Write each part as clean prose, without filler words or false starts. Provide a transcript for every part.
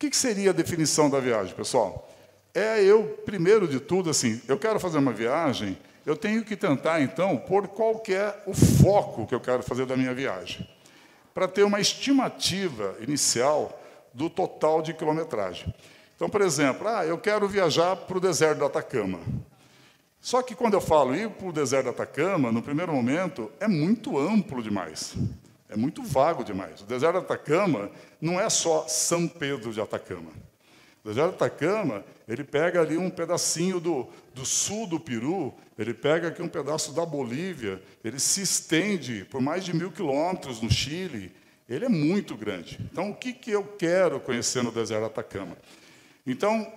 que seria a definição da viagem, pessoal? É eu, primeiro de tudo, assim, eu quero fazer uma viagem, eu tenho que tentar, então, pôr qual que é o foco que eu quero fazer da minha viagem, para ter uma estimativa inicial do total de quilometragem. Então, por exemplo, eu quero viajar para o deserto do Atacama. Só que quando eu falo ir para o deserto do Atacama, no primeiro momento, é muito amplo demais. É muito vago demais. O deserto do Atacama não é só São Pedro de Atacama. O deserto do Atacama, ele pega ali um pedacinho do sul do Peru, ele pega aqui um pedaço da Bolívia, ele se estende por mais de 1.000 quilômetros no Chile. Ele é muito grande. Então, o que eu quero conhecer no deserto do Atacama? Então,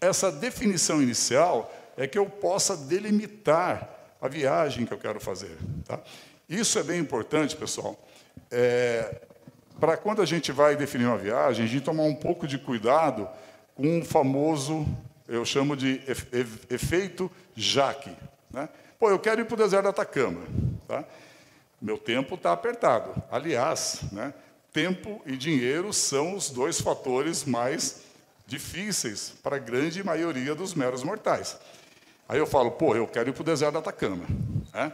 essa definição inicial é que eu possa delimitar a viagem que eu quero fazer. Tá? Isso é bem importante, pessoal, para quando a gente vai definir uma viagem, a gente tomar um pouco de cuidado com um famoso, eu chamo de efeito Jaque. Né? Pô, eu quero ir para o deserto do Atacama. Tá? Meu tempo está apertado. Aliás, né, tempo e dinheiro são os dois fatores mais difíceis para a grande maioria dos meros mortais. Aí eu falo, pô, eu quero ir para o deserto do Atacama. Né?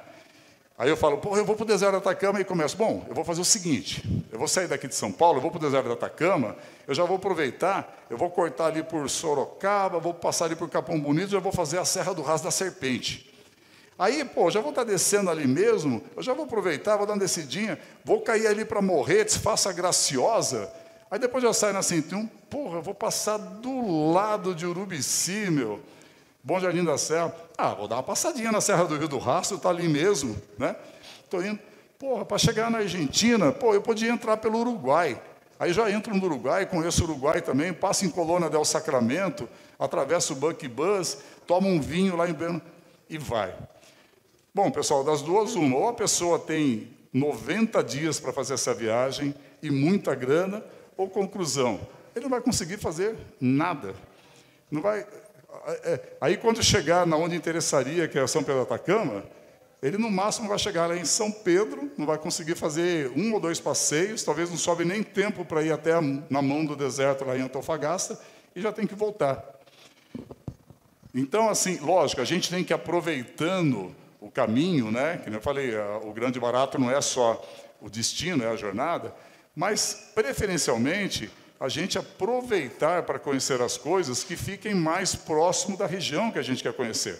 Aí eu falo, pô, eu vou para o deserto do Atacama e começo, bom, eu vou fazer o seguinte, eu vou sair daqui de São Paulo, eu vou para o deserto do Atacama, eu já vou aproveitar, eu vou cortar ali por Sorocaba, vou passar ali por Capão Bonito, já vou fazer a Serra do Raso da Serpente. Aí, pô, já vou estar descendo ali mesmo, eu já vou aproveitar, vou dar uma descidinha, vou cair ali para Morretes, faça a Graciosa, aí depois já saio na 101, porra, eu vou passar do lado de Urubici, meu, Bom Jardim da Serra. Vou dar uma passadinha na Serra do Rio do Rastro, está ali mesmo, né? Estou indo. Porra, para chegar na Argentina, pô, eu podia entrar pelo Uruguai. Aí já entro no Uruguai, conheço o Uruguai também, passo em Colônia del Sacramento, atravesso o Bucky Bus, tomo um vinho lá em Beno e vai. Bom, pessoal, das duas, uma. Ou a pessoa tem 90 dias para fazer essa viagem e muita grana, ou conclusão, ele não vai conseguir fazer nada. Não vai... Aí, quando chegar na onde interessaria, que é São Pedro do Atacama, ele, no máximo, vai chegar lá em São Pedro, não vai conseguir fazer 1 ou 2 passeios, talvez não sobe nem tempo para ir até na mão do deserto, lá em Antofagasta, e já tem que voltar. Então, assim, lógico, a gente tem que ir aproveitando o caminho, né? Que eu falei, o grande barato não é só o destino, é a jornada, mas, preferencialmente, a gente aproveitar para conhecer as coisas que fiquem mais próximo da região que a gente quer conhecer.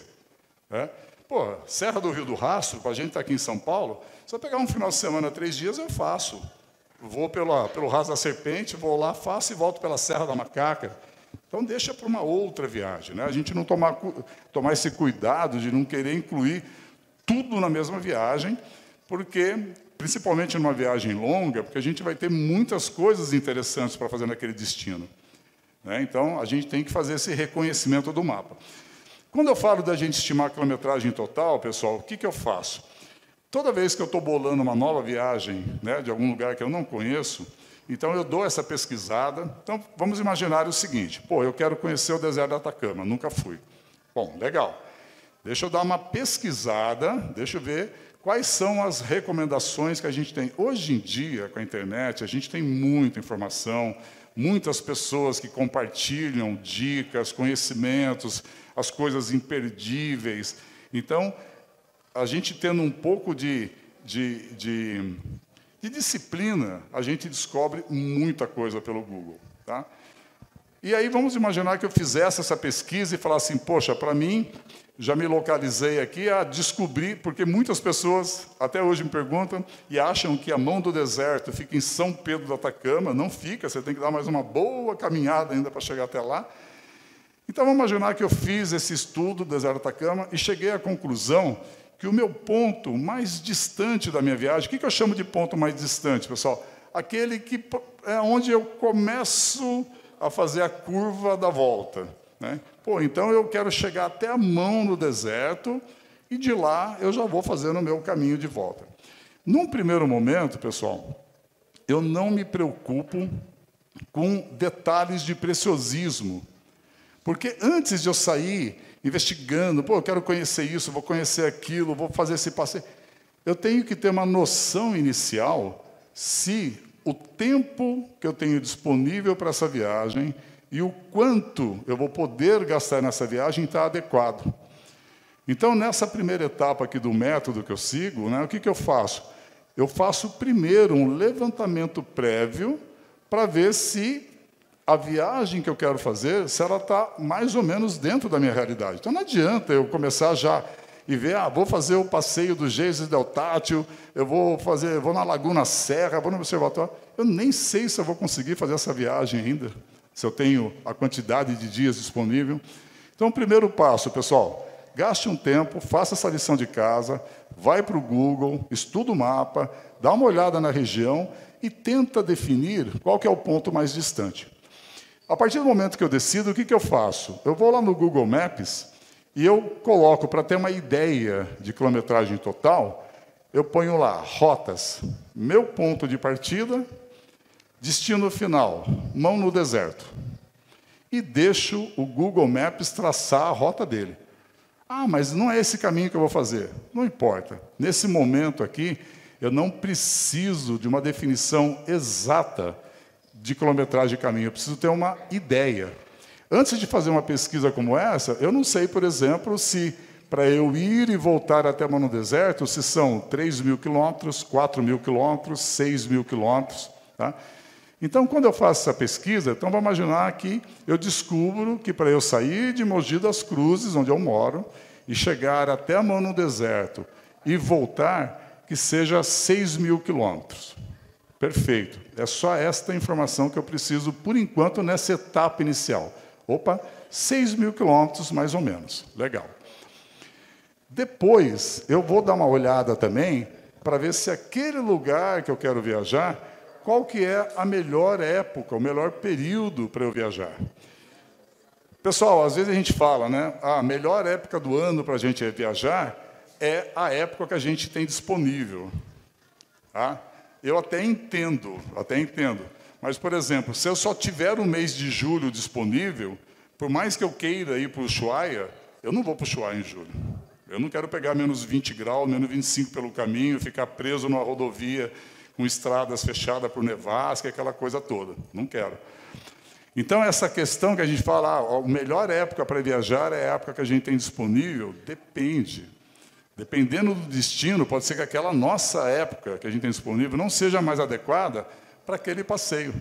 Né? Pô, Serra do Rio do Rastro, para a gente estar aqui em São Paulo, se eu pegar um final de semana, 3 dias, eu faço. Vou pelo Raso da Serpente, vou lá, faço e volto pela Serra da Macaca. Então, deixa para uma outra viagem. Né? A gente não tomar esse cuidado de não querer incluir tudo na mesma viagem, porque... principalmente numa viagem longa, porque a gente vai ter muitas coisas interessantes para fazer naquele destino. Né? Então, a gente tem que fazer esse reconhecimento do mapa. Quando eu falo da gente estimar a quilometragem total, pessoal, o que eu faço? Toda vez que eu estou bolando uma nova viagem, né, de algum lugar que eu não conheço, então eu dou essa pesquisada. Então, vamos imaginar o seguinte, pô, eu quero conhecer o deserto do Atacama, nunca fui. Bom, legal. Deixa eu dar uma pesquisada, deixa eu ver quais são as recomendações que a gente tem. Hoje em dia, com a internet, a gente tem muita informação, muitas pessoas que compartilham dicas, conhecimentos, as coisas imperdíveis. Então, a gente tendo um pouco de disciplina, a gente descobre muita coisa pelo Google. Tá? E aí, vamos imaginar que eu fizesse essa pesquisa e falasse assim, poxa, para mim... já me localizei aqui a descobrir, porque muitas pessoas até hoje me perguntam e acham que a mão do deserto fica em São Pedro do Atacama. Não fica, você tem que dar mais uma boa caminhada ainda para chegar até lá. Então, vamos imaginar que eu fiz esse estudo do deserto do Atacama e cheguei à conclusão que o meu ponto mais distante da minha viagem, o que eu chamo de ponto mais distante, pessoal? Aquele que é onde eu começo a fazer a curva da volta. Né? Pô, então eu quero chegar até a mão do deserto e de lá eu já vou fazendo o meu caminho de volta. Num primeiro momento, pessoal, eu não me preocupo com detalhes de preciosismo, porque antes de eu sair investigando, pô, eu quero conhecer isso, vou conhecer aquilo, vou fazer esse passeio, eu tenho que ter uma noção inicial se o tempo que eu tenho disponível para essa viagem e o quanto eu vou poder gastar nessa viagem está adequado. Então, nessa primeira etapa aqui do método que eu sigo, né, o que eu faço? Eu faço primeiro um levantamento prévio para ver se a viagem que eu quero fazer, se ela está mais ou menos dentro da minha realidade. Então, não adianta eu começar já e ver, vou fazer o passeio do Geyser Del Tátil, eu vou na Laguna Serra, vou no observatório. Eu nem sei se eu vou conseguir fazer essa viagem ainda, se eu tenho a quantidade de dias disponível. Então, o primeiro passo, pessoal, gaste um tempo, faça essa lição de casa, vai para o Google, estuda o mapa, dá uma olhada na região e tenta definir qual que é o ponto mais distante. A partir do momento que eu decido, o que eu faço? Eu vou lá no Google Maps e eu coloco, para ter uma ideia de quilometragem total, eu ponho lá, rotas, meu ponto de partida, destino final, mão no deserto. E deixo o Google Maps traçar a rota dele. Mas não é esse caminho que eu vou fazer. Não importa. Nesse momento aqui, eu não preciso de uma definição exata de quilometragem de caminho. Eu preciso ter uma ideia. Antes de fazer uma pesquisa como essa, eu não sei, por exemplo, se para eu ir e voltar até Mão no Deserto, se são 3.000 quilômetros, 4.000 quilômetros, 6.000 quilômetros. Tá? Então, quando eu faço essa pesquisa, então vamos imaginar que eu descubro que para eu sair de Mogi das Cruzes, onde eu moro, e chegar até Mão no Deserto e voltar, que seja 6.000 quilômetros. Perfeito. É só esta informação que eu preciso, por enquanto, nessa etapa inicial. 6.000 quilômetros, mais ou menos. Legal. Depois, eu vou dar uma olhada também para ver se aquele lugar que eu quero viajar, qual que é a melhor época, o melhor período para eu viajar. Pessoal, às vezes a gente fala, né? A melhor época do ano para a gente viajar é a época que a gente tem disponível. Tá? Eu até entendo. Mas, por exemplo, se eu só tiver o mês de julho disponível, por mais que eu queira ir para o Ushuaia, eu não vou para o Ushuaia em julho. Eu não quero pegar menos 20 graus, menos 25 pelo caminho, ficar preso numa rodovia com estradas fechadas por nevasca, aquela coisa toda. Não quero. Então, essa questão que a gente fala, a melhor época para viajar é a época que a gente tem disponível, depende. Dependendo do destino, pode ser que aquela nossa época que a gente tem disponível não seja mais adequada para aquele passeio.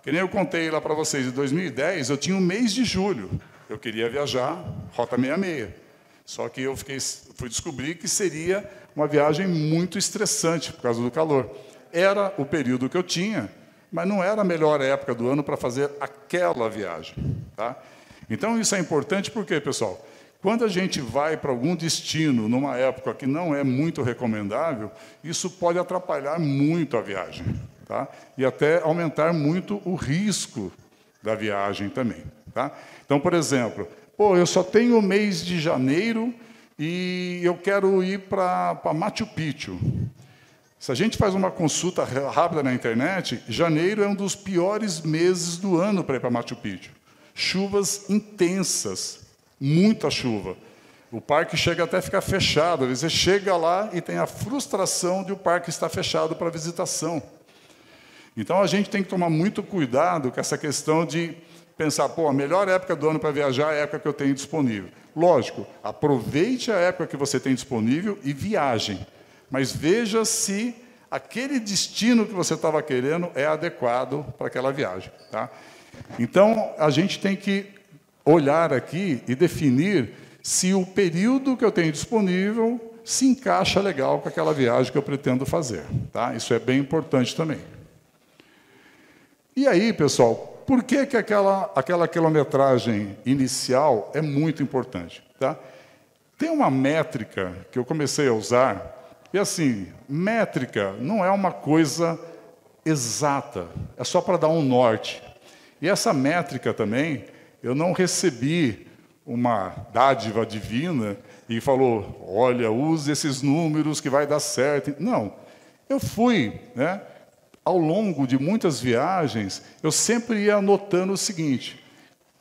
Que nem eu contei lá para vocês, em 2010, eu tinha um mês de julho. Eu queria viajar Rota 66. Só que eu fui descobrir que seria uma viagem muito estressante por causa do calor. Era o período que eu tinha, mas não era a melhor época do ano para fazer aquela viagem. Tá? Então, isso é importante porque, pessoal, quando a gente vai para algum destino numa época que não é muito recomendável, isso pode atrapalhar muito a viagem. Tá? E até aumentar muito o risco da viagem também. Tá? Então, por exemplo, eu só tenho o mês de janeiro e eu quero ir para Machu Picchu. Se a gente faz uma consulta rápida na internet, janeiro é um dos piores meses do ano para ir para Machu Picchu. Chuvas intensas, muita chuva. O parque chega até a ficar fechado. Às vezes você chega lá e tem a frustração de o parque estar fechado para visitação. Então, a gente tem que tomar muito cuidado com essa questão de pensar, a melhor época do ano para viajar é a época que eu tenho disponível. Lógico, aproveite a época que você tem disponível e viajem. Mas veja se aquele destino que você estava querendo é adequado para aquela viagem. Tá? Então, a gente tem que olhar aqui e definir se o período que eu tenho disponível se encaixa legal com aquela viagem que eu pretendo fazer. Tá? Isso é bem importante também. E aí, pessoal, por que aquela quilometragem inicial é muito importante? Tá? Tem uma métrica que eu comecei a usar, e assim, métrica não é uma coisa exata, é só para dar um norte. E essa métrica também, eu não recebi uma dádiva divina e falou, olha, use esses números que vai dar certo. Não, eu fui, né? Ao longo de muitas viagens, eu sempre ia anotando o seguinte,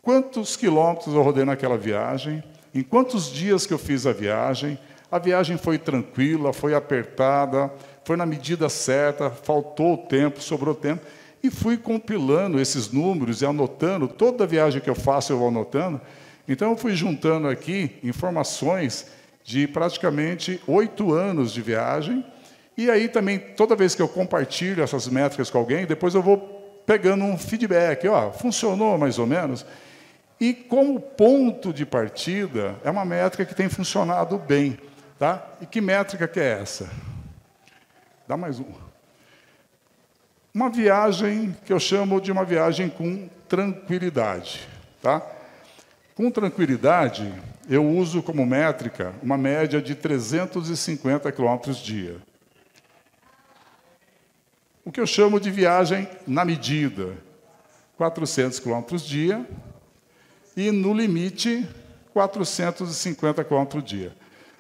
quantos quilômetros eu rodei naquela viagem, em quantos dias que eu fiz a viagem foi tranquila, foi apertada, foi na medida certa, faltou o tempo, sobrou tempo, e fui compilando esses números e anotando, toda viagem que eu faço eu vou anotando. Então, eu fui juntando aqui informações de praticamente 8 anos de viagem, e aí também, toda vez que eu compartilho essas métricas com alguém, depois eu vou pegando um feedback, ó, funcionou mais ou menos? E como ponto de partida, é uma métrica que tem funcionado bem. Tá? E que métrica que é essa? Dá mais uma. Uma viagem que eu chamo de uma viagem com tranquilidade. Tá? Com tranquilidade, eu uso como métrica uma média de 350 km/dia. O que eu chamo de viagem na medida, 400 km/dia, e no limite, 450 km/dia.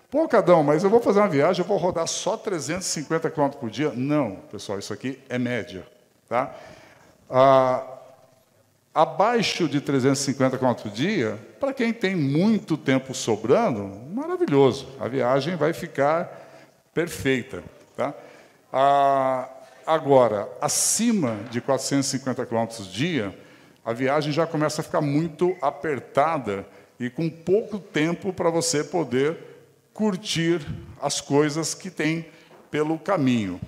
Pô, Cadão, mas eu vou fazer uma viagem, eu vou rodar só 350 km por dia? Não, pessoal, isso aqui é média. Tá? Abaixo de 350 km por dia, para quem tem muito tempo sobrando, maravilhoso. A viagem vai ficar perfeita. Tá? Agora, acima de 450 km por dia, a viagem já começa a ficar muito apertada e com pouco tempo para você poder curtir as coisas que tem pelo caminho.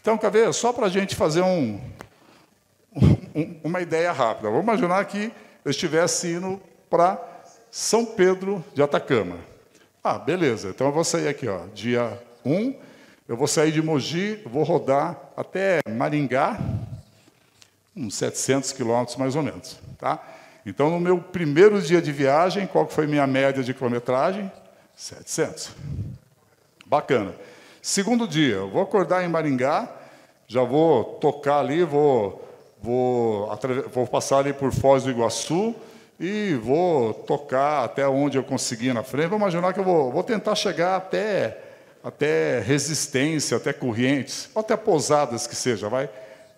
Então, quer ver? Só para a gente fazer uma ideia rápida. Vamos imaginar que eu estivesse indo para São Pedro de Atacama. Ah, beleza. Então, eu vou sair aqui, ó, dia 1, eu vou sair de Mogi, vou rodar até Maringá, uns 700 quilômetros, mais ou menos. Tá? Então, no meu primeiro dia de viagem, qual que foi minha média de quilometragem? 700. Bacana. Segundo dia, eu vou acordar em Maringá, já vou tocar ali, vou passar ali por Foz do Iguaçu e vou tocar até onde eu conseguir na frente. Vou imaginar que eu vou tentar chegar até Resistência, até Correntes, ou até Pousadas que seja. Vai.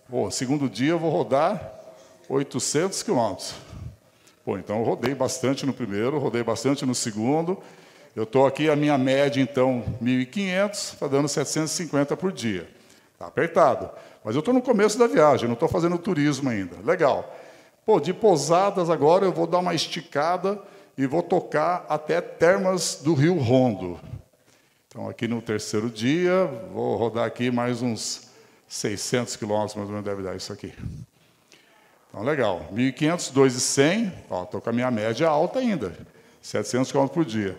Pô, segundo dia eu vou rodar 800 quilômetros. Pô, então eu rodei bastante no primeiro, rodei bastante no segundo. Eu estou aqui, a minha média, então, 1.500, está dando 750 por dia. Está apertado. Mas eu estou no começo da viagem, não estou fazendo turismo ainda. Legal. Pô, de Pousadas agora eu vou dar uma esticada e vou tocar até Termas do Rio Rondo. Então, aqui no terceiro dia, vou rodar aqui mais uns 600 quilômetros, mais ou menos deve dar isso aqui. Então, legal. 1.500, 2.100, estou com a minha média alta ainda, 700 km por dia.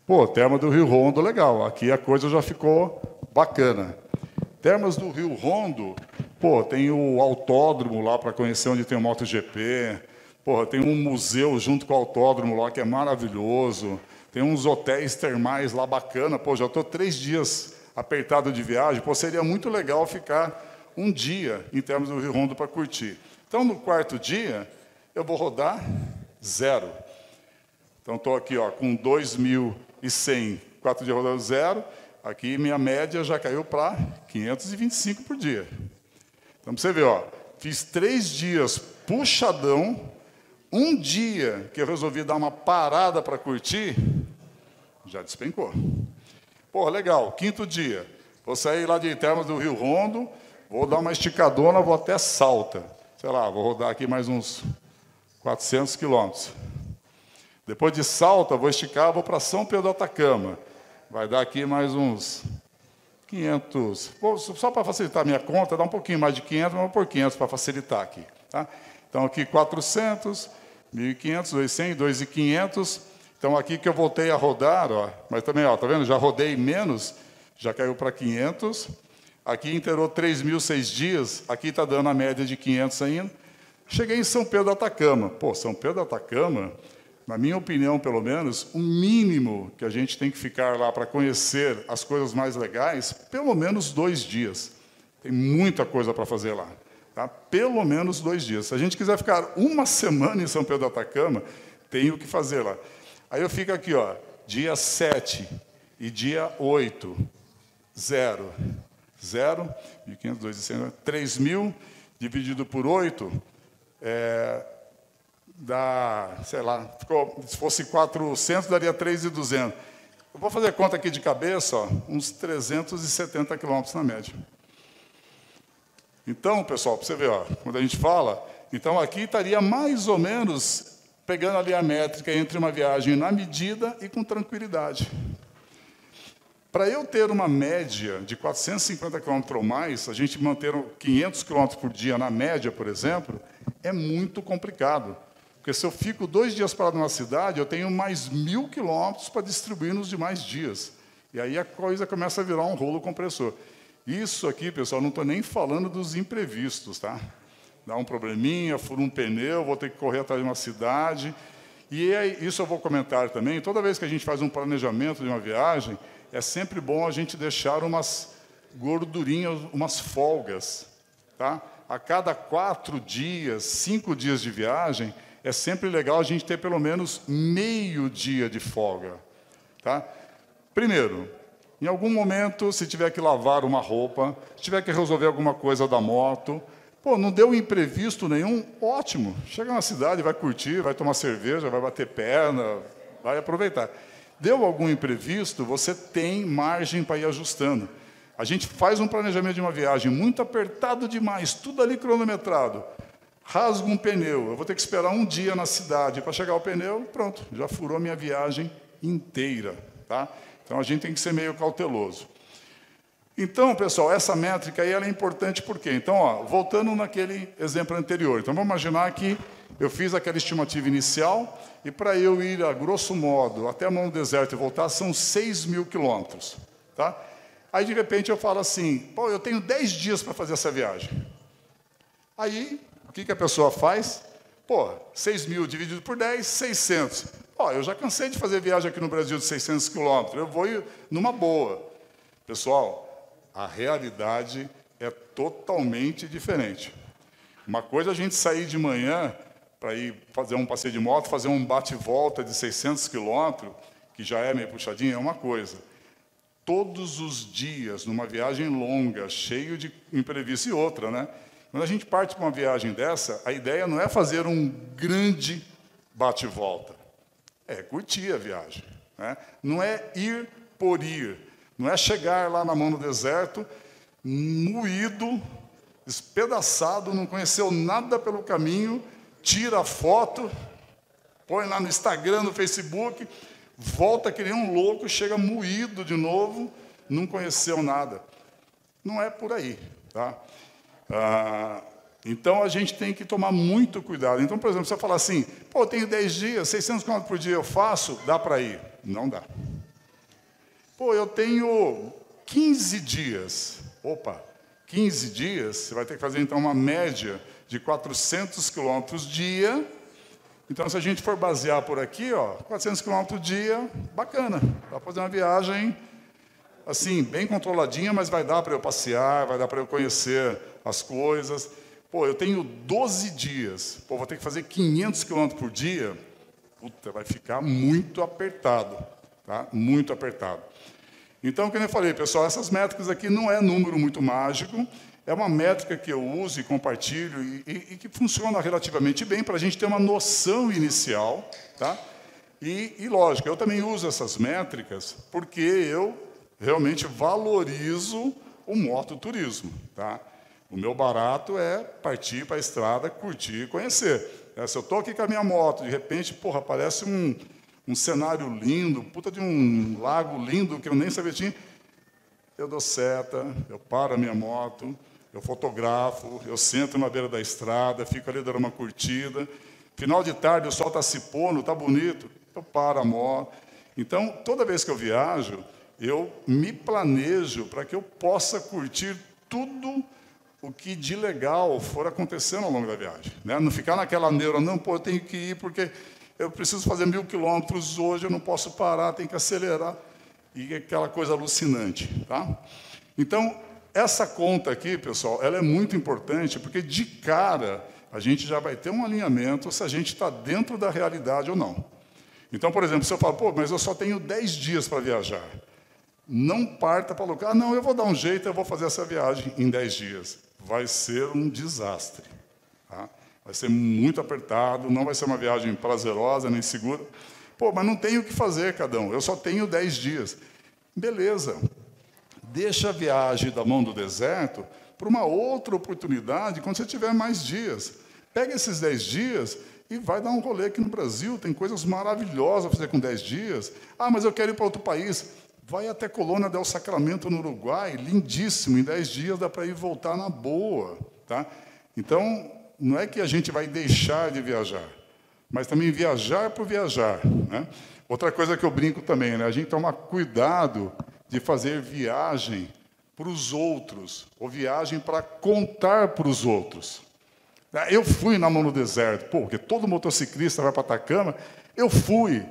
Pô, Termas do Rio Rondo, legal. Aqui a coisa já ficou bacana. Termas do Rio Rondo, pô, tem o autódromo lá para conhecer onde tem o MotoGP. Pô, tem um museu junto com o autódromo lá que é maravilhoso. Tem uns hotéis termais lá bacana. Pô, já estou 3 dias apertado de viagem. Pô, seria muito legal ficar um dia em Termas do Rio Rondo para curtir. Então, no quarto dia, eu vou rodar 0. Então, estou aqui ó, com 2.100, 4 dias rodando 0. Aqui, minha média já caiu para 525 por dia. Então, para você ver, ó, fiz 3 dias puxadão, um dia que eu resolvi dar uma parada para curtir, já despencou. Pô, legal, 5º dia, vou sair lá de Termas do Rio Rondo, vou dar uma esticadona, vou até Salta. Sei lá, vou rodar aqui mais uns 400 quilômetros. Depois de Salta, vou esticar, vou para São Pedro do Atacama. Vai dar aqui mais uns 500. Só para facilitar a minha conta, dá um pouquinho mais de 500, mas vou por 500 para facilitar aqui. Tá? Então, aqui 400, 1.500, 2.100, 2.500. Então, aqui que eu voltei a rodar, ó, mas também, ó, tá vendo? Já rodei menos, já caiu para 500. Aqui inteirou 3.006 dias, aqui está dando a média de 500 ainda. Cheguei em São Pedro do Atacama. Pô, São Pedro do Atacama, na minha opinião, pelo menos, o mínimo que a gente tem que ficar lá para conhecer as coisas mais legais, pelo menos 2 dias. Tem muita coisa para fazer lá. Tá? Pelo menos 2 dias. Se a gente quiser ficar 1 semana em São Pedro do Atacama, tem o que fazer lá. Aí eu fico aqui, ó, dia 7 e dia 8, 0. 0, 1.500, 2.100, 3.000 dividido por 8, dá, sei lá, se fosse 400, daria 3.200. Eu vou fazer conta aqui de cabeça, ó, uns 370 quilômetros na média. Então, pessoal, para você ver, ó, quando a gente fala, então aqui estaria mais ou menos pegando ali a métrica entre uma viagem na medida e com tranquilidade. Para eu ter uma média de 450 km ou mais, a gente manter 500 km por dia na média, por exemplo, é muito complicado. Porque se eu fico 2 dias parado numa cidade, eu tenho mais 1.000 km para distribuir nos demais dias. E aí a coisa começa a virar um rolo compressor. Isso aqui, pessoal, não estou nem falando dos imprevistos, tá? Dá um probleminha, fura um pneu, vou ter que correr atrás de uma cidade. E aí, isso eu vou comentar também. Toda vez que a gente faz um planejamento de uma viagem, é sempre bom a gente deixar umas gordurinhas, umas folgas, tá? A cada 4 dias, 5 dias de viagem, é sempre legal a gente ter pelo menos meio dia de folga, tá? Primeiro, em algum momento, se tiver que lavar uma roupa, se tiver que resolver alguma coisa da moto, pô, não deu imprevisto nenhum, ótimo. Chega na cidade, vai curtir, vai tomar cerveja, vai bater perna, vai aproveitar. Deu algum imprevisto, você tem margem para ir ajustando. A gente faz um planejamento de uma viagem muito apertado demais, tudo ali cronometrado. Rasga um pneu, eu vou ter que esperar um dia na cidade para chegar o pneu, pronto, já furou a minha viagem inteira, tá? Então, a gente tem que ser meio cauteloso. Então, pessoal, essa métrica aí ela é importante por quê? Então, ó, voltando naquele exemplo anterior. Então, vamos imaginar que eu fiz aquela estimativa inicial e para eu ir, a grosso modo, até a mão do deserto e voltar, são 6.000 quilômetros. Tá? Aí, de repente, eu falo assim, pô, eu tenho 10 dias para fazer essa viagem. Aí, o que a pessoa faz? Pô, 6.000 dividido por 10, 600. Ó, eu já cansei de fazer viagem aqui no Brasil de 600 quilômetros, eu vou ir numa boa. Pessoal, a realidade é totalmente diferente. Uma coisa é a gente sair de manhã para ir fazer um passeio de moto, fazer um bate-volta de 600 quilômetros, que já é meio puxadinho, é uma coisa. Todos os dias, numa viagem longa, cheio de imprevisto e outra, né? Quando a gente parte para uma viagem dessa, a ideia não é fazer um grande bate-volta. É curtir a viagem, né? Não é ir por ir. Não é chegar lá na mão do deserto, moído, espedaçado, não conheceu nada pelo caminho, tira a foto, põe lá no Instagram, no Facebook, volta que nem um louco, chega moído de novo, não conheceu nada. Não é por aí, tá? Então, a gente tem que tomar muito cuidado. Então, por exemplo, se eu falar assim, pô, eu tenho 10 dias, 600 km por dia eu faço, dá para ir? Não dá. Pô, eu tenho 15 dias. Opa, 15 dias, você vai ter que fazer, então, uma média de 400 quilômetros dia. Então, se a gente for basear por aqui, ó, 400 quilômetros dia, bacana. Dá para fazer uma viagem, assim, bem controladinha, mas vai dar para eu passear, vai dar para eu conhecer as coisas. Pô, eu tenho 12 dias. Pô, vou ter que fazer 500 quilômetros por dia. Puta, vai ficar muito apertado, tá? Muito apertado. Então, como eu falei, pessoal, essas métricas aqui não é número muito mágico, é uma métrica que eu uso e compartilho e que funciona relativamente bem para a gente ter uma noção inicial, tá? E, lógico, eu também uso essas métricas porque eu realmente valorizo o mototurismo, tá? O meu barato é partir para a estrada, curtir e conhecer. Se eu estou aqui com a minha moto, de repente, porra, aparece um cenário lindo, puta de um lago lindo que eu nem sabia tinha, eu dou seta, eu paro a minha moto, eu fotografo, eu sento na beira da estrada, fico ali dando uma curtida. Final de tarde, o sol está se pondo, está bonito, eu paro a moto. Então, toda vez que eu viajo, eu me planejo para que eu possa curtir tudo o que de legal for acontecendo ao longo da viagem, né? Não ficar naquela neura, não, pô, eu tenho que ir porque eu preciso fazer 1.000 quilômetros hoje, eu não posso parar, tenho que acelerar. E aquela coisa alucinante, tá? Então, essa conta aqui, pessoal, ela é muito importante, porque de cara a gente já vai ter um alinhamento se a gente está dentro da realidade ou não. Então, por exemplo, se eu falo, pô, mas eu só tenho 10 dias para viajar. Não parta para lugar, não, eu vou dar um jeito, eu vou fazer essa viagem em 10 dias. Vai ser um desastre, tá? Vai ser muito apertado, não vai ser uma viagem prazerosa, nem segura. Pô, mas não tenho o que fazer, Cadão, eu só tenho 10 dias. Beleza, deixa a viagem da mão do deserto para uma outra oportunidade quando você tiver mais dias. Pega esses 10 dias e vai dar um rolê aqui no Brasil. Tem coisas maravilhosas a fazer com 10 dias. Ah, mas eu quero ir para outro país. Vai até Colônia del Sacramento, no Uruguai, lindíssimo. Em 10 dias dá para ir e voltar na boa. Tá? Então, não é que a gente vai deixar de viajar, mas também viajar por viajar. Né? Outra coisa que eu brinco também, né? A gente toma cuidado de fazer viagem para os outros, ou viagem para contar para os outros. Eu fui na mão no deserto, porque todo motociclista vai para Atacama, eu fui.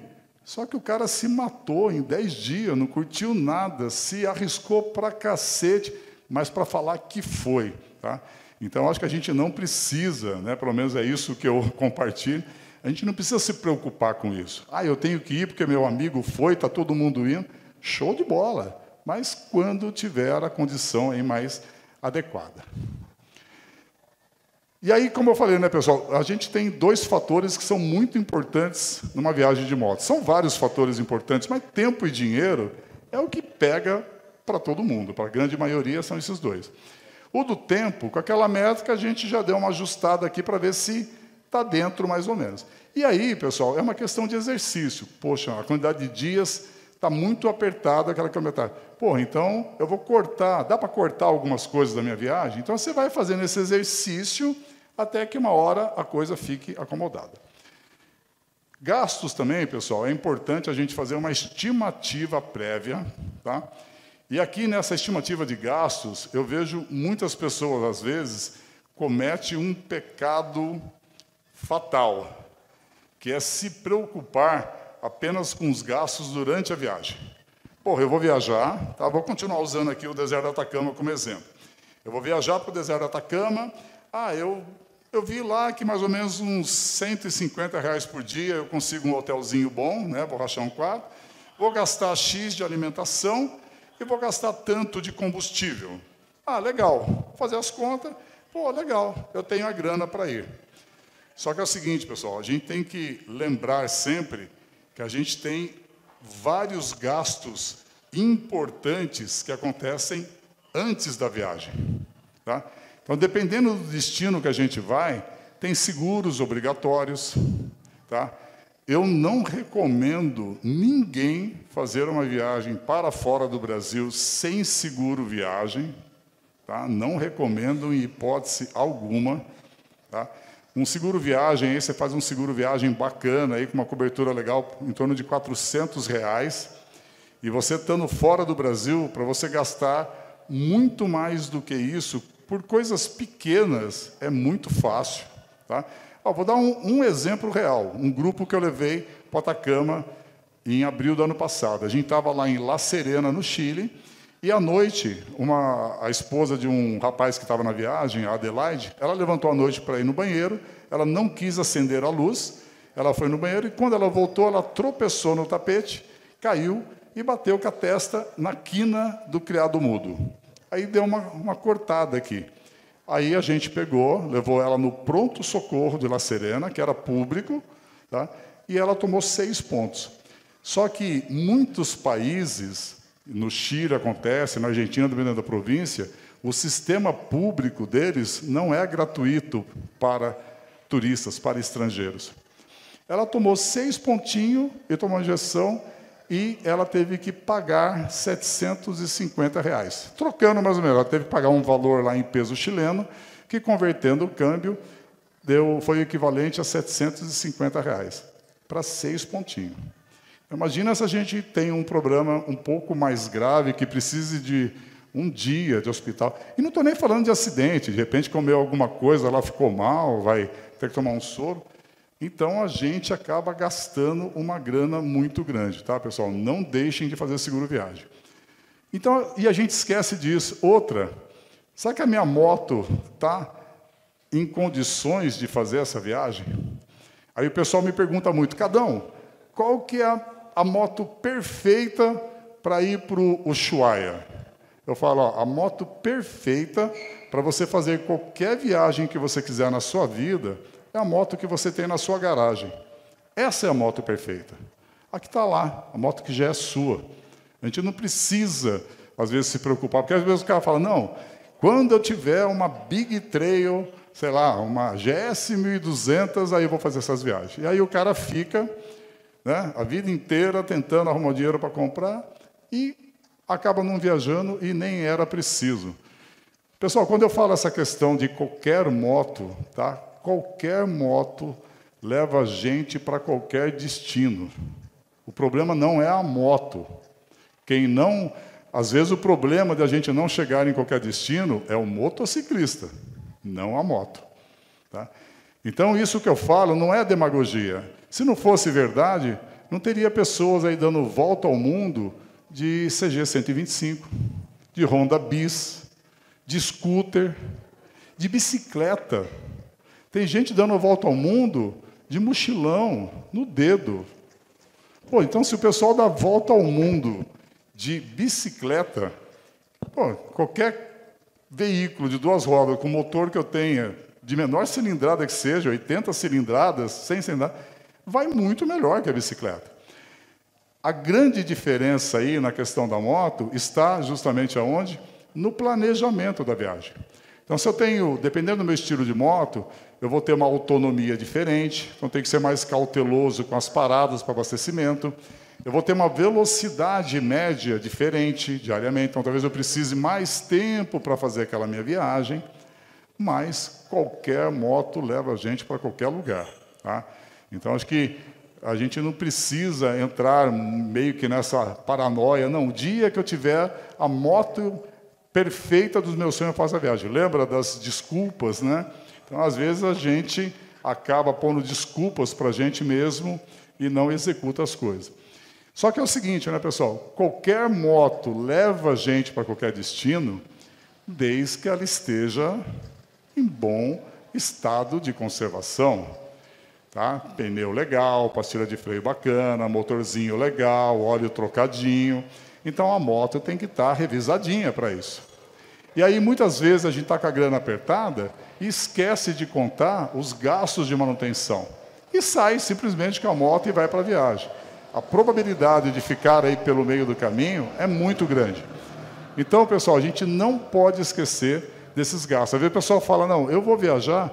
Só que o cara se matou em 10 dias, não curtiu nada, se arriscou para cacete, mas para falar que foi. Tá? Então, acho que a gente não precisa, né, pelo menos é isso que eu compartilho, a gente não precisa se preocupar com isso. Ah, eu tenho que ir porque meu amigo foi, está todo mundo indo. Show de bola, mas quando tiver a condição aí mais adequada. E aí, como eu falei, né, pessoal, a gente tem 2 fatores que são muito importantes numa viagem de moto. São vários fatores importantes, mas tempo e dinheiro é o que pega para todo mundo. Para a grande maioria são esses 2. O do tempo, com aquela métrica, a gente já deu uma ajustada aqui para ver se está dentro mais ou menos. E aí, pessoal, é uma questão de exercício. Poxa, a quantidade de dias está muito apertada, aquela quilometragem. Pô, então eu vou cortar, dá para cortar algumas coisas da minha viagem? Então você vai fazendo esse exercício até que uma hora a coisa fique acomodada. Gastos também, pessoal, é importante a gente fazer uma estimativa prévia. Tá? E aqui nessa estimativa de gastos, eu vejo muitas pessoas, às vezes, cometem um pecado fatal, que é se preocupar apenas com os gastos durante a viagem. Porra, eu vou viajar, tá? Vou continuar usando aqui o deserto do Atacama como exemplo. Eu vou viajar para o deserto do Atacama, eu vi lá que mais ou menos uns R$150 por dia eu consigo um hotelzinho bom, né? Vou rachar um quarto, vou gastar X de alimentação e vou gastar tanto de combustível. Ah, legal, vou fazer as contas, pô, legal, eu tenho a grana para ir. Só que é o seguinte, pessoal, a gente tem que lembrar sempre que a gente tem vários gastos importantes que acontecem antes da viagem. Tá? Então, dependendo do destino que a gente vai, tem seguros obrigatórios. Tá? Eu não recomendo ninguém fazer uma viagem para fora do Brasil sem seguro viagem. Tá? Não recomendo em hipótese alguma. Tá? Um seguro viagem, aí você faz um seguro viagem bacana, aí, com uma cobertura legal, em torno de R$400. E você estando fora do Brasil, para você gastar muito mais do que isso, por coisas pequenas, é muito fácil. Tá? Vou dar um exemplo real. Um grupo que eu levei para Atacama em abril do ano passado. A gente estava lá em La Serena, no Chile, e à noite, a esposa de um rapaz que estava na viagem, a Adelaide, ela levantou à noite para ir no banheiro, ela não quis acender a luz, ela foi no banheiro, e quando ela voltou, ela tropeçou no tapete, caiu e bateu com a testa na quina do criado mudo. Aí deu uma cortada aqui. Aí a gente pegou, levou ela no pronto-socorro de La Serena, que era público, tá? E ela tomou 6 pontos. Só que muitos países, no Chile acontece, na Argentina, dependendo da província, o sistema público deles não é gratuito para turistas, para estrangeiros. Ela tomou 6 pontinhos e tomou injeção e ela teve que pagar R$750. Trocando mais ou menos, ela teve que pagar um valor lá em peso chileno, que convertendo o câmbio, foi equivalente a R$750, para 6 pontinhos. Imagina se a gente tem um problema um pouco mais grave, que precise de um dia de hospital. E não estou nem falando de acidente, de repente comeu alguma coisa, ela ficou mal, vai ter que tomar um soro. Então, a gente acaba gastando uma grana muito grande. Tá, pessoal? Não deixem de fazer seguro viagem. Então, e a gente esquece disso. Outra, sabe que a minha moto está em condições de fazer essa viagem? Aí o pessoal me pergunta muito, Cadão, qual que é a moto perfeita para ir para o Ushuaia? Eu falo, a moto perfeita para você fazer qualquer viagem que você quiser na sua vida é a moto que você tem na sua garagem. Essa é a moto perfeita. Aqui está lá, a moto que já é sua. A gente não precisa, às vezes, se preocupar, porque às vezes o cara fala, não, Quando eu tiver uma Big Trail, sei lá, uma GS 1200, aí eu vou fazer essas viagens. E aí o cara fica, né, a vida inteira tentando arrumar dinheiro para comprar e acaba não viajando e nem era preciso. Pessoal, quando eu falo essa questão de qualquer moto, tá? Qualquer moto leva a gente para qualquer destino. O problema não é a moto. Às vezes o problema de a gente não chegar em qualquer destino é o motociclista, não a moto. Tá? Então, isso que eu falo não é demagogia. Se não fosse verdade, não teria pessoas aí dando volta ao mundo de CG 125, de Honda Bis, de scooter, de bicicleta. Tem gente dando volta ao mundo de mochilão, no dedo. Pô, então, se o pessoal dá volta ao mundo de bicicleta, pô, qualquer veículo de 2 rodas com motor que eu tenha, de menor cilindrada que seja, 80 cilindradas, 100 cilindradas, vai muito melhor que a bicicleta. A grande diferença aí na questão da moto está justamente aonde? No planejamento da viagem. Então, se eu tenho, dependendo do meu estilo de moto, eu vou ter uma autonomia diferente, então tem que ser mais cauteloso com as paradas para abastecimento. Eu vou ter uma velocidade média diferente diariamente, então talvez eu precise mais tempo para fazer aquela minha viagem, mas qualquer moto leva a gente para qualquer lugar. Tá? Então, acho que a gente não precisa entrar meio que nessa paranoia. Não, o dia que eu tiver a moto perfeita dos meus sonhos, eu faço a viagem. Lembra das desculpas, né? Então, às vezes, a gente acaba pondo desculpas para a gente mesmo e não executa as coisas. Só que é o seguinte, né, pessoal? Qualquer moto leva a gente para qualquer destino, desde que ela esteja em bom estado de conservação. Tá? Pneu legal, pastilha de freio bacana, motorzinho legal, óleo trocadinho. Então, a moto tem que estar revisadinha para isso. E aí, muitas vezes, a gente está com a grana apertada e esquece de contar os gastos de manutenção. E sai simplesmente com a moto e vai para a viagem. A probabilidade de ficar aí pelo meio do caminho é muito grande. Então, pessoal, a gente não pode esquecer desses gastos. Às vezes o pessoal fala, não, eu vou viajar,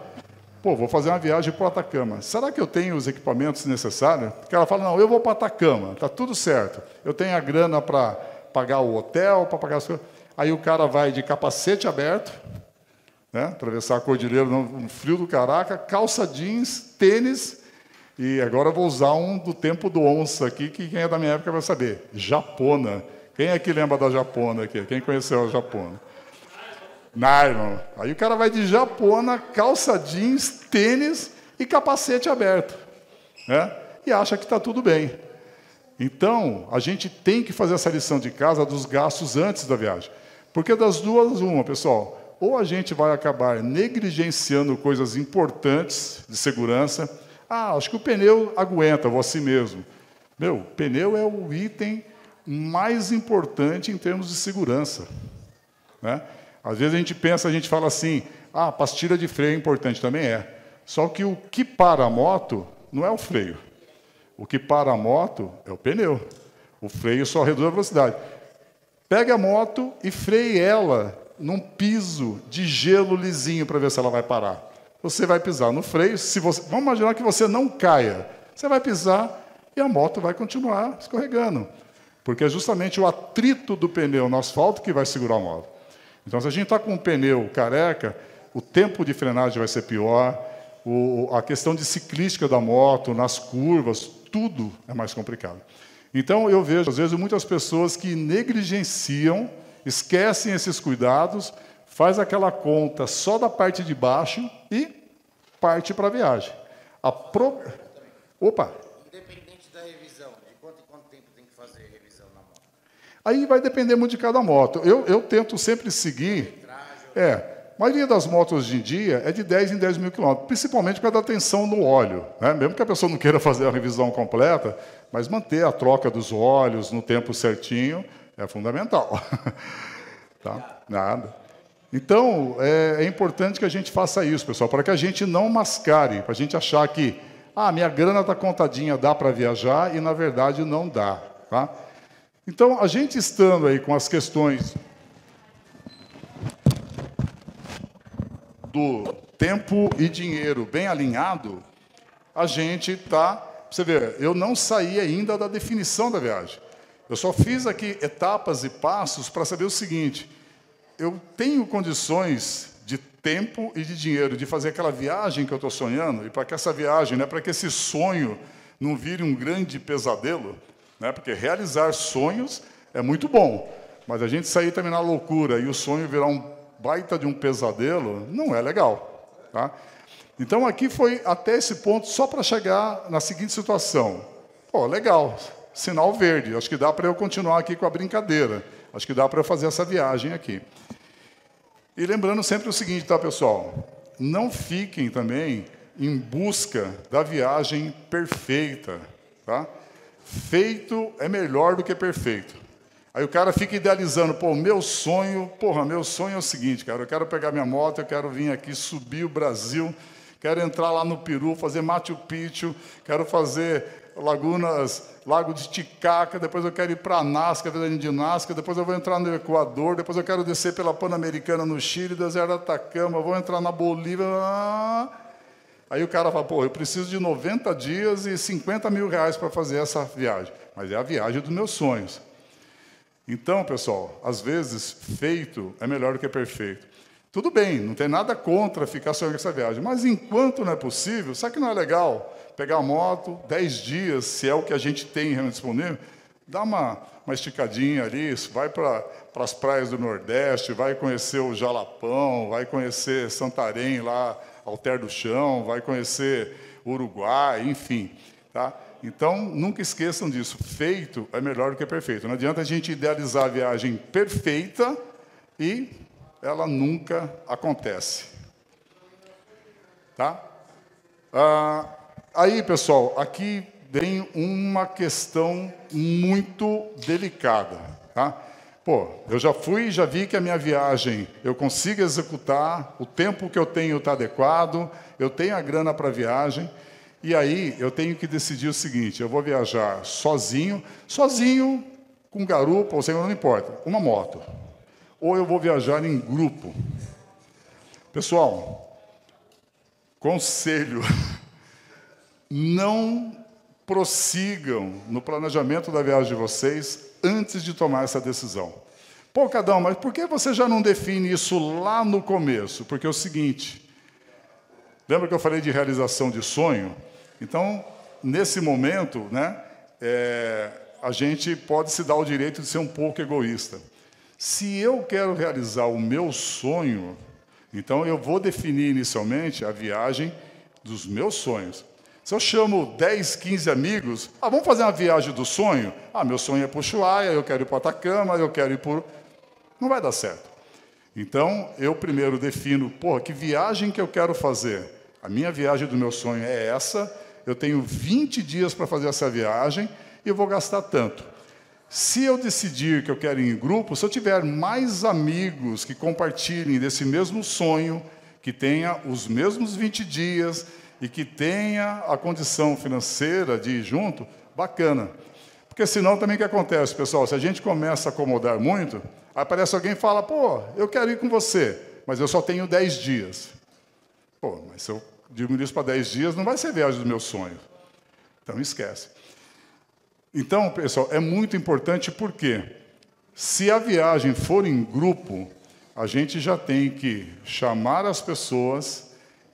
pô, vou fazer uma viagem para o Atacama. Será que eu tenho os equipamentos necessários? Porque ela fala, não, eu vou para o Atacama, está tudo certo. Eu tenho a grana para pagar o hotel, para pagar as coisas. Aí o cara vai de capacete aberto, né, atravessar a cordilheira no frio do caraca, calça jeans, tênis. E agora eu vou usar um do tempo do onça aqui, que quem é da minha época vai saber. Japona. Quem é que lembra da Japona aqui? Quem conheceu a Japona? Nylon. Aí o cara vai de Japona, calça jeans, tênis e capacete aberto. Né? E acha que está tudo bem. Então, a gente tem que fazer essa lição de casa dos gastos antes da viagem. Porque das duas, uma, pessoal. Ou a gente vai acabar negligenciando coisas importantes de segurança. Ah, acho que o pneu aguenta, vou assim mesmo. Meu, pneu é o item mais importante em termos de segurança. Né? Às vezes a gente pensa, a gente fala assim, ah, pastilha de freio é importante, também é. Só que o que para a moto não é o freio. O que para a moto é o pneu. O freio só reduz a velocidade. Pegue a moto e freie ela num piso de gelo lisinho para ver se ela vai parar. Você vai pisar no freio, vamos imaginar que você não caia. Você vai pisar e a moto vai continuar escorregando. Porque é justamente o atrito do pneu no asfalto que vai segurar a moto. Então, se a gente está com um pneu careca, o tempo de frenagem vai ser pior, a questão de ciclística da moto, nas curvas, tudo é mais complicado. Então, eu vejo, às vezes, muitas pessoas que negligenciam, esquecem esses cuidados, faz aquela conta só da parte de baixo e parte para a viagem. Opa! Independente da revisão, de quanto em quanto tempo tem que fazer revisão na moto? Aí vai depender muito de cada moto. Eu tento sempre seguir... A maioria das motos hoje em dia é de 10 em 10 mil quilômetros, principalmente para dar atenção no óleo. Né? Mesmo que a pessoa não queira fazer a revisão completa, mas manter a troca dos óleos no tempo certinho é fundamental. Tá? Nada. Então, é importante que a gente faça isso, pessoal, para que a gente não mascare, para a gente achar que minha grana está contadinha, dá para viajar, e, na verdade, não dá. Tá? Então, a gente estando aí com as questões... do tempo e dinheiro bem alinhado, a gente está... Você vê, eu não saí ainda da definição da viagem. Eu só fiz aqui etapas e passos para saber o seguinte: eu tenho condições de tempo e de dinheiro de fazer aquela viagem que eu estou sonhando, e para que essa viagem, né, para que esse sonho não vire um grande pesadelo, né, porque realizar sonhos é muito bom, mas a gente sair também na loucura e o sonho virar um baita de um pesadelo, não é legal. Tá? Então, aqui foi até esse ponto só para chegar na seguinte situação. Pô, legal, sinal verde, acho que dá para eu continuar aqui com a brincadeira, acho que dá para eu fazer essa viagem aqui. E lembrando sempre o seguinte, tá, pessoal? Não fiquem também em busca da viagem perfeita, tá? Feito é melhor do que perfeito. Aí o cara fica idealizando, pô, meu sonho é o seguinte, cara, eu quero pegar minha moto, eu quero vir aqui, subir o Brasil, quero entrar lá no Peru, fazer Machu Picchu, quero fazer Lago de Titicaca, depois eu quero ir para a Nazca, fazer de Nazca, depois eu vou entrar no Equador, depois eu quero descer pela Pan-Americana no Chile, deserto do Atacama, vou entrar na Bolívia. Aí o cara fala, pô, eu preciso de 90 dias e 50 mil reais para fazer essa viagem. Mas é a viagem dos meus sonhos. Então, pessoal, às vezes, feito é melhor do que perfeito. Tudo bem, não tem nada contra ficar sonhando com essa viagem, mas enquanto não é possível, sabe que não é legal? Pegar a moto, 10 dias, se é o que a gente tem realmente disponível, dá uma esticadinha ali, vai para as praias do Nordeste, vai conhecer o Jalapão, vai conhecer Santarém, lá, Alter do Chão, vai conhecer Uruguai, enfim. Tá? Então, nunca esqueçam disso. Feito é melhor do que perfeito. Não adianta a gente idealizar a viagem perfeita e ela nunca acontece. Tá? Aí, pessoal, aqui vem uma questão muito delicada. Tá? Pô, eu já vi que a minha viagem eu consigo executar, o tempo que eu tenho está adequado, eu tenho a grana para a viagem, e aí eu tenho que decidir o seguinte: eu vou viajar sozinho com garupa, ou sem, não importa, uma moto. Ou eu vou viajar em grupo. Pessoal, conselho, não prossigam no planejamento da viagem de vocês antes de tomar essa decisão. Pô, Cadão, mas por que você já não define isso lá no começo? Porque é o seguinte, lembra que eu falei de realização de sonho? Então, nesse momento, né, a gente pode se dar o direito de ser um pouco egoísta. Se eu quero realizar o meu sonho, então eu vou definir inicialmente a viagem dos meus sonhos. Se eu chamo 10, 15 amigos, vamos fazer uma viagem do sonho? Meu sonho é para o Ushuaia, eu quero ir para o Atacama, eu quero ir por... Não vai dar certo. Então, eu primeiro defino, que viagem que eu quero fazer? A minha viagem do meu sonho é essa, eu tenho 20 dias para fazer essa viagem e eu vou gastar tanto. Se eu decidir que eu quero ir em grupo, se eu tiver mais amigos que compartilhem desse mesmo sonho, que tenha os mesmos 20 dias e que tenha a condição financeira de ir junto, bacana. Porque senão também o que acontece, pessoal? Se a gente começa a acomodar muito, aparece alguém e fala, eu quero ir com você, mas eu só tenho 10 dias. Mas se eu diminuir isso para 10 dias, não vai ser a viagem dos meus sonhos. Então, esquece. Então, pessoal, é muito importante porque, se a viagem for em grupo, a gente já tem que chamar as pessoas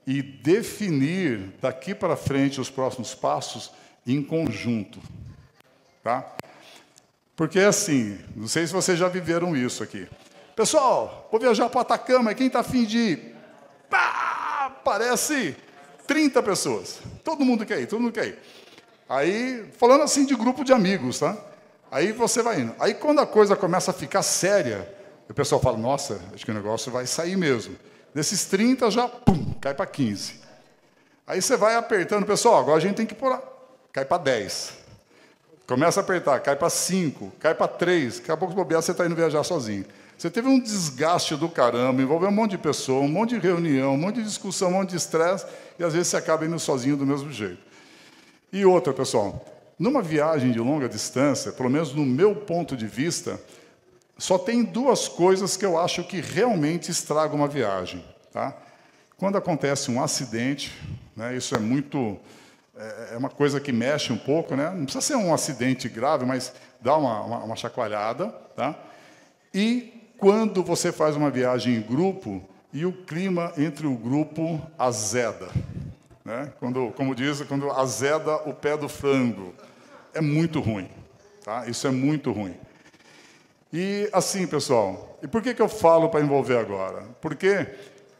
e definir daqui para frente os próximos passos em conjunto. Tá? Porque, assim, não sei se vocês já viveram isso aqui. Pessoal, vou viajar para o Atacama, quem está afim de ir? Parece 30 pessoas. Todo mundo quer ir. Aí, falando assim de grupo de amigos, tá? Aí você vai indo. Aí, quando a coisa começa a ficar séria, o pessoal fala, nossa, acho que o negócio vai sair mesmo. Desses 30, já, cai para 15. Aí você vai apertando, pessoal, agora a gente tem que pôr, cai para 10. Começa a apertar, cai para 5, cai para 3, daqui a pouco bobear, você está indo viajar sozinho. Você teve um desgaste do caramba, envolveu um monte de pessoa, um monte de reunião, um monte de discussão, um monte de estresse, e às vezes você acaba indo sozinho do mesmo jeito. E outra, pessoal, numa viagem de longa distância, pelo menos no meu ponto de vista, só tem duas coisas que eu acho que realmente estragam uma viagem. Tá? Quando acontece um acidente, né, isso é muito... É uma coisa que mexe um pouco, né? Não precisa ser um acidente grave, mas dá uma chacoalhada, tá? E quando você faz uma viagem em grupo e o clima entre o grupo azeda, né? Como diz, quando azeda o pé do frango, é muito ruim, tá? Isso é muito ruim. E assim, pessoal, e por que eu falo para envolver agora? Porque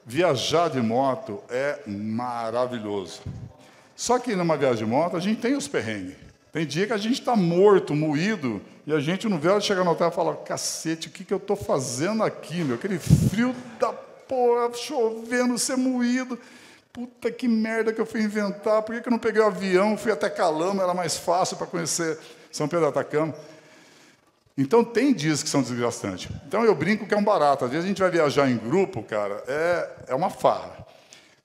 viajar de moto é maravilhoso. Só que numa viagem de moto, a gente tem os perrengues. Tem dia que a gente está morto, moído, e a gente não vê a hora de chegar no hotel e fala, cacete, o que eu estou fazendo aqui, meu? Aquele frio da porra, chovendo, ser moído. Puta, que merda que eu fui inventar. Por que eu não peguei o avião, fui até Calama, era mais fácil para conhecer São Pedro do Atacama. Então, tem dias que são desgastantes. Então, eu brinco que é um barato. Às vezes, a gente vai viajar em grupo, cara, é uma farra.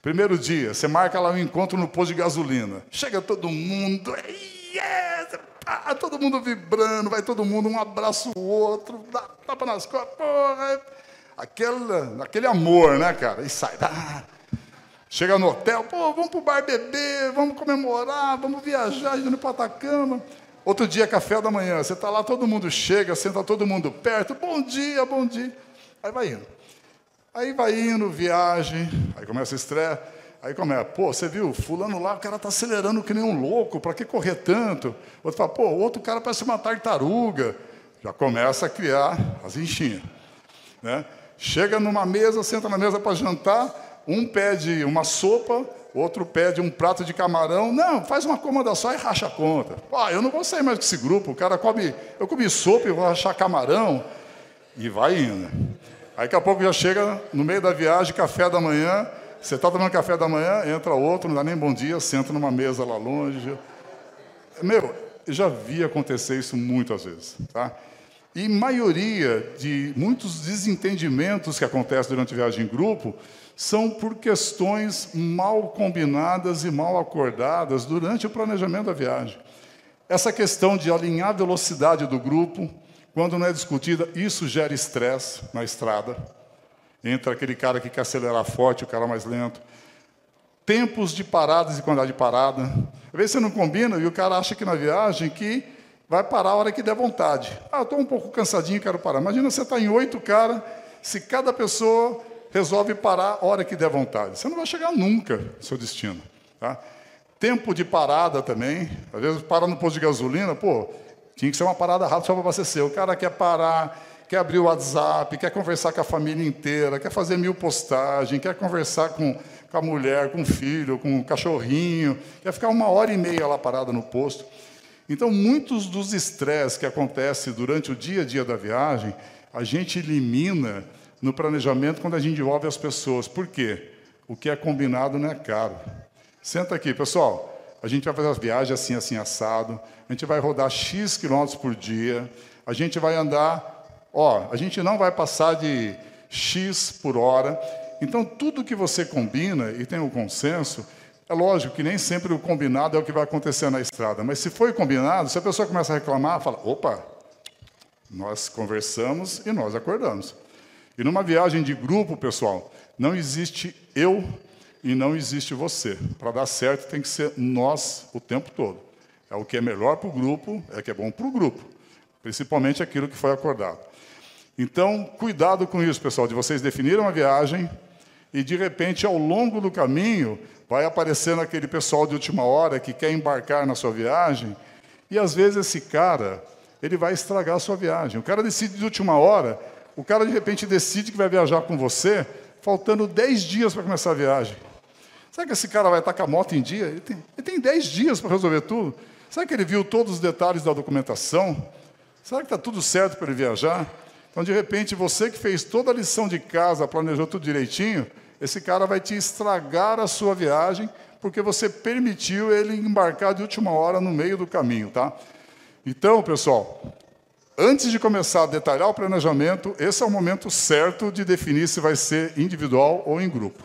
Primeiro dia, você marca lá um encontro no posto de gasolina. Chega todo mundo, yes! Todo mundo vibrando, vai todo mundo, um abraça o outro, dá tapa nas costas, porra. Aquele amor, né, cara? E sai. Chega no hotel, pô, vamos pro bar beber, vamos comemorar, vamos viajar, indo para Atacama. Outro dia, café da manhã, você está lá, todo mundo chega, senta todo mundo perto, bom dia, bom dia. Aí vai indo. Aí vai indo, viagem, aí começa o estresse, aí começa, pô, você viu, fulano lá, o cara está acelerando que nem um louco, para que correr tanto? Outro fala, pô, o outro cara parece uma tartaruga. Já começa a criar as enchinhas, né? Chega numa mesa, senta na mesa para jantar, um pede uma sopa, outro pede um prato de camarão, não, faz uma cômoda só e racha a conta. Pô, eu não vou sair mais com esse grupo, o cara eu comi sopa e vou rachar camarão, e vai indo. Aí, daqui a pouco, já chega no meio da viagem, café da manhã, você está tomando café da manhã, entra outro, não dá nem bom dia, senta numa mesa lá longe. Meu, eu já vi acontecer isso muitas vezes, tá? E maioria de muitos desentendimentos que acontecem durante a viagem em grupo são por questões mal combinadas e mal acordadas durante o planejamento da viagem. Essa questão de alinhar a velocidade do grupo, quando não é discutida, isso gera estresse na estrada. Entra aquele cara que quer acelerar forte, o cara mais lento. Tempos de paradas e quantidade de parada. Às vezes você não combina e o cara acha que na viagem que vai parar a hora que der vontade. Ah, eu estou um pouco cansadinho, quero parar. Imagina você está em 8 caras, se cada pessoa resolve parar a hora que der vontade. Você não vai chegar nunca no seu destino. Tá? Tempo de parada também. Às vezes para no posto de gasolina, pô, tinha que ser uma parada rápida só para abastecer. O cara quer parar, quer abrir o WhatsApp, quer conversar com a família inteira, quer fazer 1000 postagens, quer conversar com a mulher, com o filho, com o cachorrinho, quer ficar 1h30 lá parada no posto. Então, muitos dos estresses que acontecem durante o dia a dia da viagem, a gente elimina no planejamento quando a gente envolve as pessoas. Por quê? O que é combinado não é caro. Senta aqui, pessoal. A gente vai fazer as viagens assim, assim, assado. A gente vai rodar X quilômetros por dia. A gente vai andar... a gente não vai passar de X por hora. Então, tudo que você combina e tem um consenso, é lógico que nem sempre o combinado é o que vai acontecer na estrada. Mas se foi combinado, se a pessoa começa a reclamar, fala, opa, nós conversamos e nós acordamos. E numa viagem de grupo, pessoal, não existe eu e não existe você. Para dar certo, tem que ser nós o tempo todo. É o que é melhor para o grupo, é o que é bom para o grupo. Principalmente aquilo que foi acordado. Então, cuidado com isso, pessoal, de vocês definirem uma viagem e, de repente, ao longo do caminho, vai aparecendo aquele pessoal de última hora que quer embarcar na sua viagem e, às vezes, esse cara, ele vai estragar a sua viagem. O cara decide de última hora, o cara, de repente, decide que vai viajar com você, faltando 10 dias para começar a viagem. Será que esse cara vai estar com a moto em dia? Ele tem 10 dias para resolver tudo. Será que ele viu todos os detalhes da documentação? Será que está tudo certo para ele viajar? Então, de repente, você que fez toda a lição de casa, planejou tudo direitinho, esse cara vai te estragar a sua viagem, porque você permitiu ele embarcar de última hora no meio do caminho, tá? Então, pessoal, antes de começar a detalhar o planejamento, esse é o momento certo de definir se vai ser individual ou em grupo.